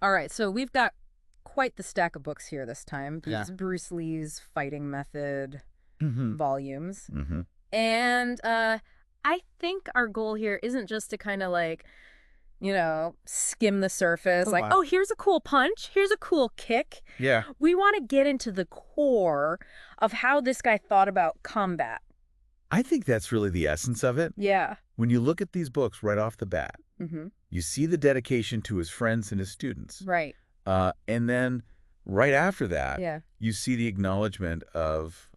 All right, so we've got quite the stack of books here this time. Yeah. Bruce Lee's fighting method Mm-hmm. volumes. Mm-hmm. And I think our goal here isn't just to kind of like, skim the surface. Like, oh, here's a cool punch. Here's a cool kick. Yeah. We want to get into the core of how this guy thought about combat. I think that's really the essence of it. Yeah. When you look at these books right off the bat, Mm-hmm. you see the dedication to his friends and his students. Right. And then right after that, Yeah. you see the acknowledgement of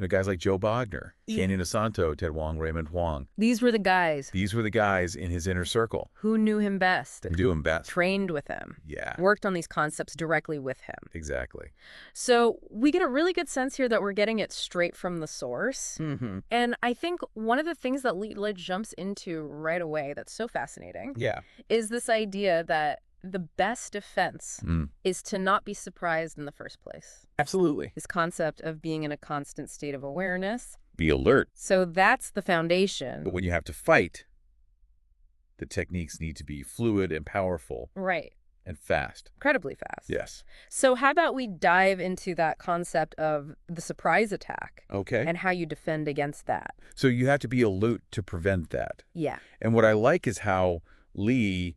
guys like Joe Bogner, Kenny Santo, Ted Wong, Raymond Huang. These were the guys. These were the guys in his inner circle. Who knew him best. That knew him best. Trained with him. Yeah. Worked on these concepts directly with him. Exactly. So we get a really good sense here that we're getting it straight from the source. Mm-hmm. And I think one of the things that Lee jumps into right away that's so fascinating is this idea that the best defense is to not be surprised in the first place. Absolutely. This concept of being in a constant state of awareness. Be alert. So that's the foundation. But when you have to fight, the techniques need to be fluid and powerful. Right. And fast. Incredibly fast. Yes. So how about we dive into that concept of the surprise attack? Okay. And how you defend against that. So you have to be alert to prevent that. Yeah. And what I like is how Lee,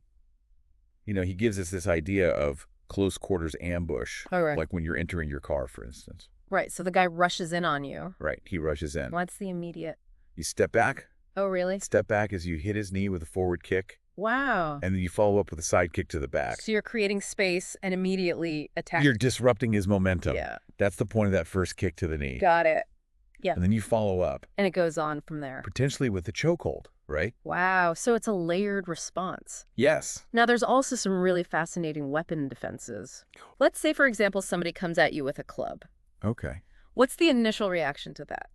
he gives us this idea of close quarters ambush. Oh, right. Like when you're entering your car, for instance. Right. So the guy rushes in on you. Right. He rushes in. What's the immediate? You step back. Oh, really? Step back as you hit his knee with a forward kick. Wow. And then you follow up with a side kick to the back. So you're creating space and immediately attack. You're disrupting his momentum. Yeah. That's the point of that first kick to the knee. Got it. Yeah. And then you follow up. And it goes on from there. Potentially with a chokehold, right? Wow. So it's a layered response. Yes. Now, there's also some really fascinating weapon defenses. Let's say, for example, somebody comes at you with a club. Okay. What's the initial reaction to that?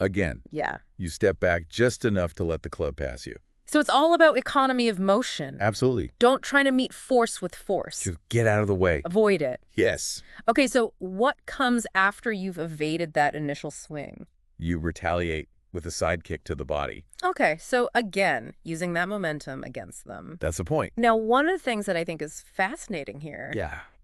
Again. Yeah. You step back just enough to let the club pass you. So it's all about economy of motion. Absolutely. Don't try to meet force with force. Just get out of the way. Avoid it. Yes. Okay, so what comes after you've evaded that initial swing? You retaliate with a side kick to the body. Okay, so again, using that momentum against them. That's the point. Now, one of the things that I think is fascinating here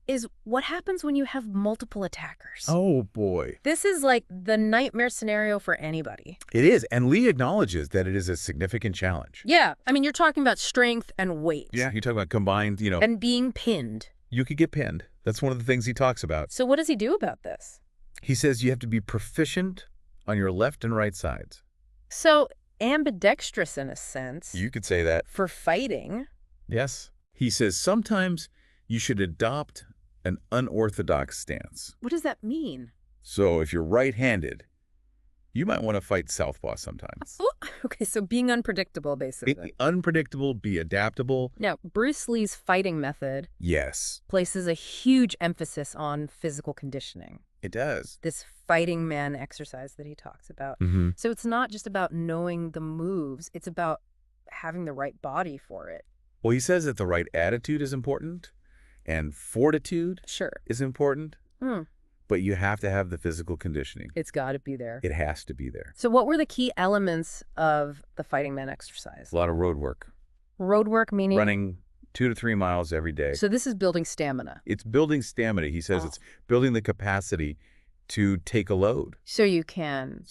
is what happens when you have multiple attackers. Oh, boy. This is like the nightmare scenario for anybody. It is. And Lee acknowledges that it is a significant challenge. Yeah. I mean, you're talking about strength and weight. Yeah. You're talking about combined, And being pinned. You could get pinned. That's one of the things he talks about. So what does he do about this? He says you have to be proficient on your left and right sides. So ambidextrous in a sense. You could say that. For fighting. Yes. He says sometimes you should adopt an unorthodox stance. What does that mean? So if you're right-handed, you might want to fight southpaw sometimes. Oh, okay, so being unpredictable, basically. Be unpredictable, be adaptable. Now, Bruce Lee's fighting method places a huge emphasis on physical conditioning. It does. This fighting man exercise that he talks about. Mm-hmm. So it's not just about knowing the moves, it's about having the right body for it. Well, he says that the right attitude is important and fortitude is important. But you have to have the physical conditioning. It's got to be there. It has to be there. So what were the key elements of the fighting man exercise? A lot of road work. Road work meaning? Running 2 to 3 miles every day. So this is building stamina. It's building stamina. He says it's building the capacity to take a load. So you can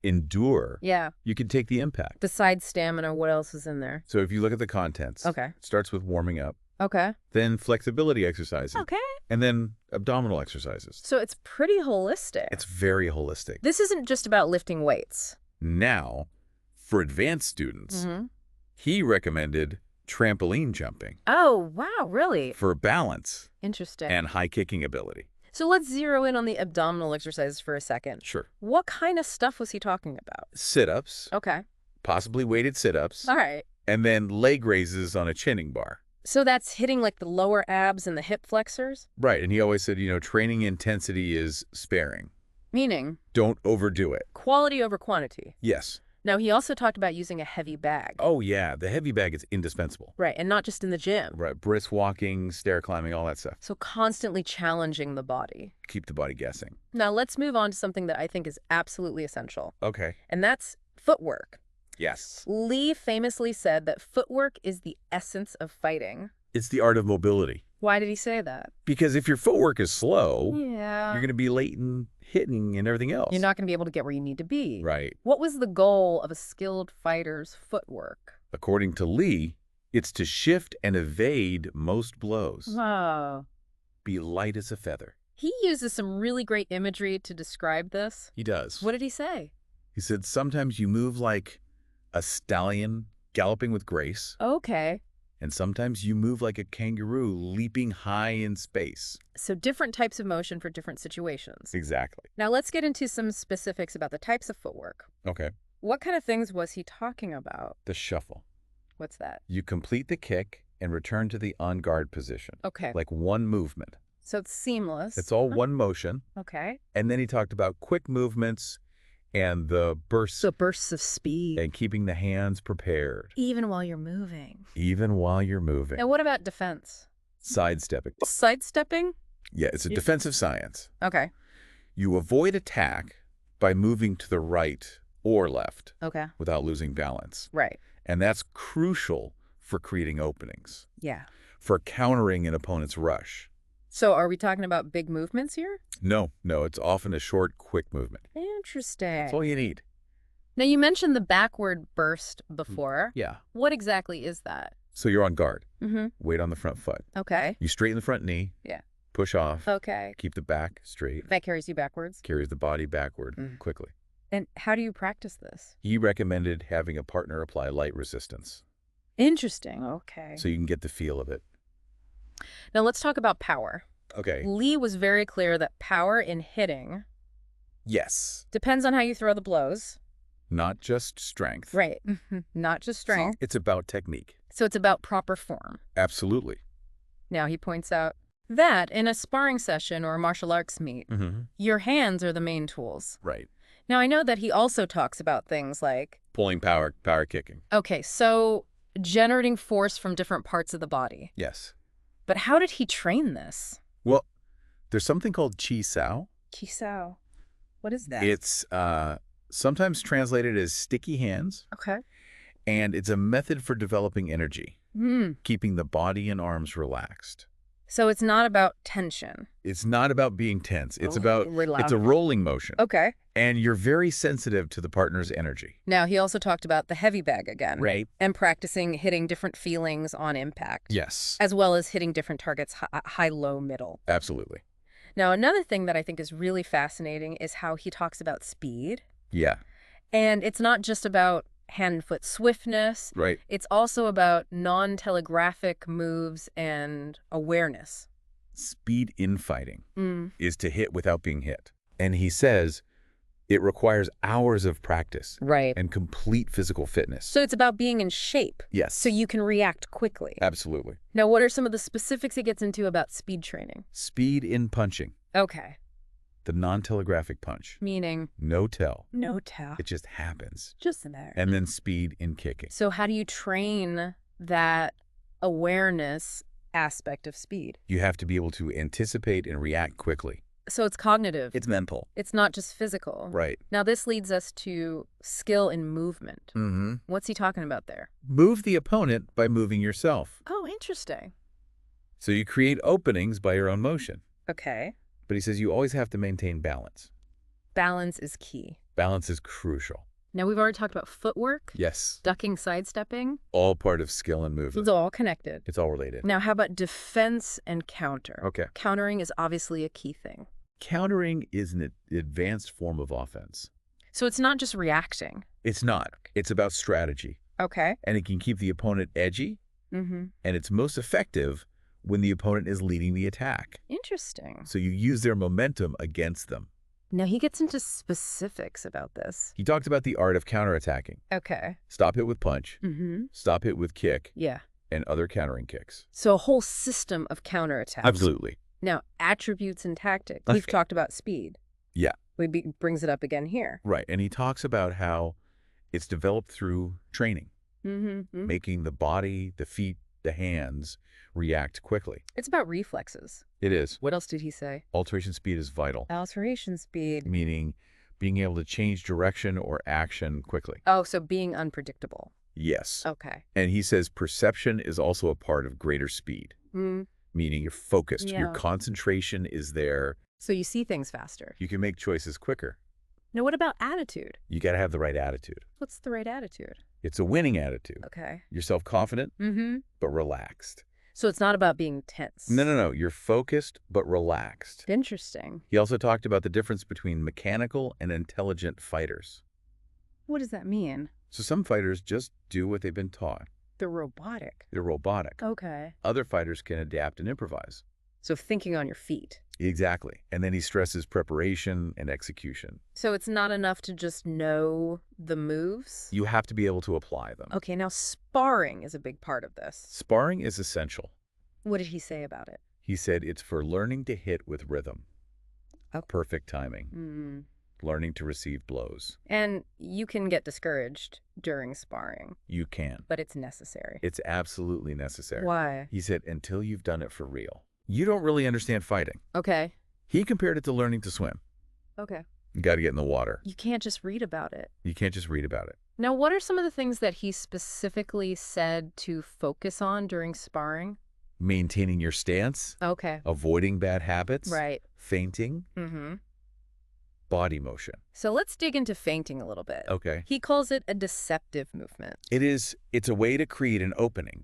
endure. Yeah. You can take the impact. Besides stamina, what else is in there? So if you look at the contents, it starts with warming up. Okay. Then flexibility exercises. Okay. And then abdominal exercises. So it's pretty holistic. It's very holistic. This isn't just about lifting weights. Now, for advanced students, he recommended trampoline jumping. Oh, wow, really? For balance. Interesting. And high kicking ability. So let's zero in on the abdominal exercises for a second. Sure. What kind of stuff was he talking about? Sit-ups. Okay. Possibly weighted sit-ups. All right. And then leg raises on a chinning bar. So that's hitting like the lower abs and the hip flexors? Right. And he always said, training intensity is sparing. Meaning? Don't overdo it. Quality over quantity. Yes. Now, he also talked about using a heavy bag. Oh, yeah. The heavy bag is indispensable. Right. And not just in the gym. Right. Brisk walking, stair climbing, all that stuff. So constantly challenging the body. Keep the body guessing. Now, let's move on to something that I think is absolutely essential. Okay. And that's footwork. Yes. Lee famously said that footwork is the essence of fighting. It's the art of mobility. Why did he say that? Because if your footwork is slow, Yeah. you're going to be late in hitting and everything else. You're not going to be able to get where you need to be. Right. What was the goal of a skilled fighter's footwork? According to Lee, it's to shift and evade most blows. Wow. Be light as a feather. He uses some really great imagery to describe this. He does. What did he say? He said, sometimes you move like a stallion galloping with grace. Okay. And sometimes you move like a kangaroo leaping high in space. So different types of motion for different situations. Exactly. Now let's get into some specifics about the types of footwork. Okay. What kind of things was he talking about? The shuffle. What's that? You complete the kick and return to the on guard position. Okay. Like one movement. So it's seamless. It's all one motion. Okay. And then he talked about quick movements and the bursts. So bursts of speed. And keeping the hands prepared. Even while you're moving. Even while you're moving. Now what about defense? Sidestepping. Sidestepping? Yeah, it's a defensive science. Okay. You avoid attack by moving to the right or left. Okay. Without losing balance. Right. And that's crucial for creating openings. Yeah. For countering an opponent's rush. So are we talking about big movements here? No, it's often a short, quick movement. Interesting. That's all you need. Now, you mentioned the backward burst before. Yeah. What exactly is that? So you're on guard. Mm-hmm. Weight on the front foot. Okay. You straighten the front knee. Yeah. Push off. Okay. Keep the back straight. That carries you backwards? Carries the body backward quickly. And how do you practice this? He recommended having a partner apply light resistance. Interesting. Okay. So you can get the feel of it. Now, let's talk about power. Okay. Lee was very clear that power in hitting Yes. depends on how you throw the blows. Not just strength. Right. Not just strength. It's about technique. So it's about proper form. Absolutely. Now, he points out that in a sparring session or a martial arts meet, your hands are the main tools. Right. Now, I know that he also talks about things like Pulling power kicking. Okay, so generating force from different parts of the body. Yes. But how did he train this? Well, there's something called Chi Sao. Chi Sao. What is that? It's sometimes translated as sticky hands. Okay. And it's a method for developing energy, keeping the body and arms relaxed. So it's not about tension. It's not about being tense. It's it's a rolling motion. Okay. And you're very sensitive to the partner's energy. Now, he also talked about the heavy bag again. Right. And practicing hitting different feelings on impact. Yes. As well as hitting different targets, high, low, middle. Absolutely. Now, another thing that I think is really fascinating is how he talks about speed. Yeah. And it's not just about hand and foot swiftness. Right. It's also about non-telegraphic moves and awareness. Speed in fighting is to hit without being hit. And he says it requires hours of practice. Right. And complete physical fitness. So it's about being in shape. Yes. So you can react quickly. Absolutely. Now, what are some of the specifics he gets into about speed training? Speed in punching. Okay. The non-telegraphic punch. Meaning? No tell. No tell. It just happens. Just there. And then speed in kicking. So how do you train that awareness aspect of speed? You have to be able to anticipate and react quickly. So it's cognitive. It's mental. It's not just physical. Right. Now, this leads us to skill in movement. What's he talking about there? Move the opponent by moving yourself. Oh, interesting. So you create openings by your own motion. Okay. But he says you always have to maintain balance. Balance is key. Balance is crucial. Now, we've already talked about footwork. Yes. Ducking, sidestepping. All part of skill and movement. It's all connected. It's all related. Now, how about defense and counter? Okay. Countering is obviously a key thing. Countering is an advanced form of offense. So it's not just reacting. It's not. It's about strategy. Okay. And it can keep the opponent edgy. And it's most effective when the opponent is leading the attack. Interesting. So you use their momentum against them. Now, he gets into specifics about this. He talked about the art of counterattacking. Okay. Stop hit with punch. Stop hit with kick. Yeah. And other countering kicks. So a whole system of counterattacks. Absolutely. Now, attributes and tactics. We've talked about speed. Yeah. Brings it up again here. Right. And he talks about how it's developed through training. Making the body, the feet, the hands react quickly. It's about reflexes. It is. What else did he say? Alteration speed is vital. Alteration speed. Meaning being able to change direction or action quickly. Oh, so being unpredictable. Yes. Okay. And he says perception is also a part of greater speed. meaning you're focused. Your concentration is there. So you see things faster. You can make choices quicker. Now, what about attitude? You got to have the right attitude. What's the right attitude? It's a winning attitude. Okay. You're self-confident, but relaxed. So it's not about being tense. No. You're focused, but relaxed. Interesting. He also talked about the difference between mechanical and intelligent fighters. What does that mean? So some fighters just do what they've been taught. They're robotic. They're robotic. Okay. Other fighters can adapt and improvise. So thinking on your feet. Exactly. And then he stresses preparation and execution. So it's not enough to just know the moves? You have to be able to apply them. Okay, now sparring is a big part of this. Sparring is essential. What did he say about it? He said it's for learning to hit with rhythm. Perfect timing. Learning to receive blows. And you can get discouraged during sparring. You can. But it's necessary. It's absolutely necessary. Why? He said, until you've done it for real. You don't really understand fighting. Okay. He compared it to learning to swim. Okay. You got to get in the water. You can't just read about it. You can't just read about it. Now, what are some of the things that he specifically said to focus on during sparring? Maintaining your stance. Okay. Avoiding bad habits. Right. Fainting. Body motion. So let's dig into fainting a little bit. Okay. He calls it a deceptive movement. It's a way to create an opening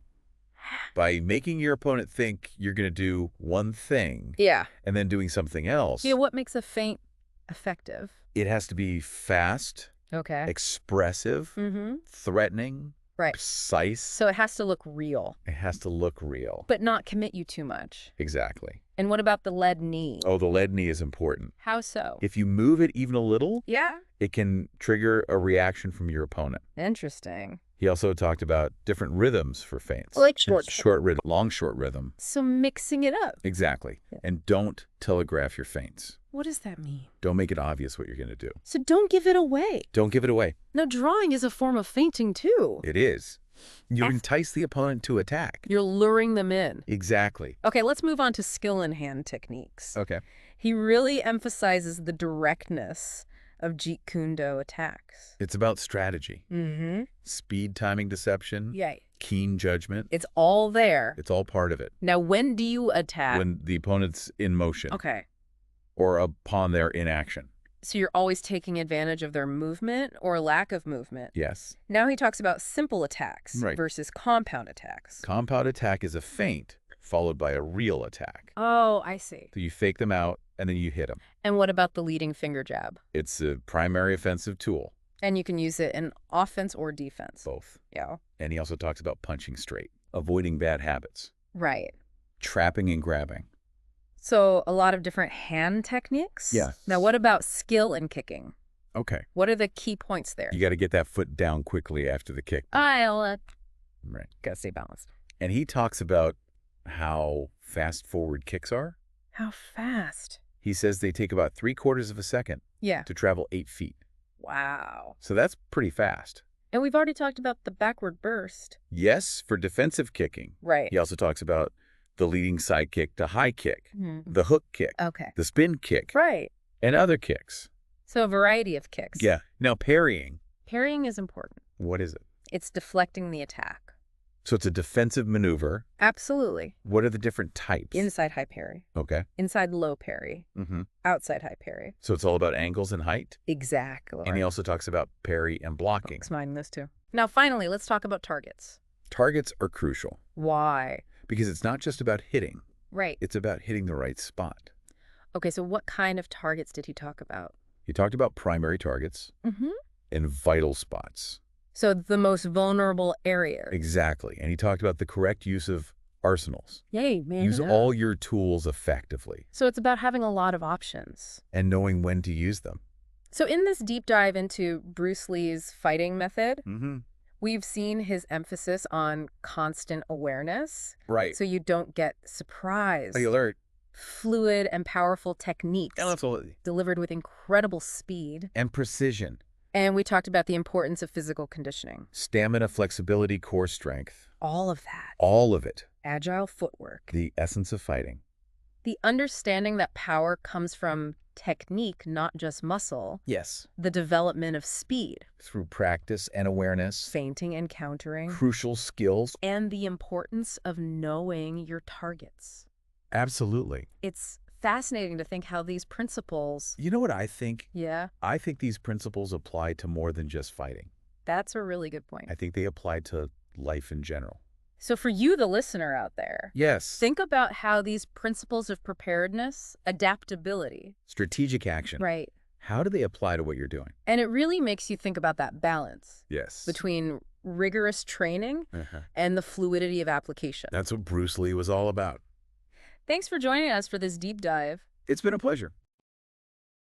by making your opponent think you're going to do one thing. Yeah. And then doing something else. Yeah, what makes a feint effective? It has to be fast. Okay. Expressive. Threatening. Right. Precise. So it has to look real. It has to look real. But not commit you too much. Exactly. And what about the lead knee? Oh, the lead knee is important. How so? If you move it even a little, Yeah. it can trigger a reaction from your opponent. Interesting. He also talked about different rhythms for feints. Like short rhythm, long short rhythm. So mixing it up. Exactly. Yeah. And don't telegraph your feints. What does that mean? Don't make it obvious what you're going to do. So don't give it away. Don't give it away. Now, drawing is a form of feinting, too. It is. You entice the opponent to attack. You're luring them in. Exactly. Okay, let's move on to skill in hand techniques. Okay. He really emphasizes the directness of Jeet Kune Do attacks. It's about strategy. Speed, timing, deception. Yeah. Keen judgment. It's all there. It's all part of it. Now, when do you attack? When the opponent's in motion. Okay. Or upon their inaction. So you're always taking advantage of their movement or lack of movement. Yes. Now he talks about simple attacks versus compound attacks. Compound attack is a feint followed by a real attack. Oh, I see. So you fake them out and then you hit them. And what about the leading finger jab? It's a primary offensive tool. And you can use it in offense or defense. Both. Yeah. And he also talks about punching straight, avoiding bad habits. Right. Trapping and grabbing. So a lot of different hand techniques? Yeah. Now what about skill in kicking? Okay. What are the key points there? You got to get that foot down quickly after the kick. Right. Gotta stay balanced. And he talks about how fast forward kicks are. How fast? He says they take about 3/4 of a second to travel 8 feet. Wow. So that's pretty fast. And we've already talked about the backward burst. Yes, for defensive kicking. Right. He also talks about the leading side kick to high kick, the hook kick, the spin kick, and other kicks. So a variety of kicks. Yeah. Now parrying. Parrying is important. What is it? It's deflecting the attack. So it's a defensive maneuver. Absolutely. What are the different types? Inside high parry. Okay. Inside low parry. Outside high parry. So it's all about angles and height? Exactly. And he also talks about parry and blocking. Minding this too. Now finally, let's talk about targets. Targets are crucial. Why? Because it's not just about hitting. Right. It's about hitting the right spot. Okay, so what kind of targets did he talk about? He talked about primary targets and vital spots. So the most vulnerable areas. Exactly. And he talked about the correct use of arsenals. Yay, man. Use all your tools effectively. So it's about having a lot of options. And knowing when to use them. So in this deep dive into Bruce Lee's fighting method, we've seen his emphasis on constant awareness. Right. So you don't get surprised. Stay alert. Fluid and powerful techniques. Absolutely. Delivered with incredible speed. And precision. And we talked about the importance of physical conditioning. Stamina, flexibility, core strength. All of that. All of it. Agile footwork. The essence of fighting. The understanding that power comes from technique, not just muscle. Yes. The development of speed. Through practice and awareness. Feinting and countering. Crucial skills. And the importance of knowing your targets. Absolutely. It's fascinating to think how these principles... You know what I think? Yeah? I think these principles apply to more than just fighting. That's a really good point. I think they apply to life in general. So for you, the listener out there, yes, think about how these principles of preparedness, adaptability, strategic action, right, how do they apply to what you're doing? And it really makes you think about that balance. Yes. Between rigorous training and the fluidity of application. That's what Bruce Lee was all about. Thanks for joining us for this deep dive. It's been a pleasure.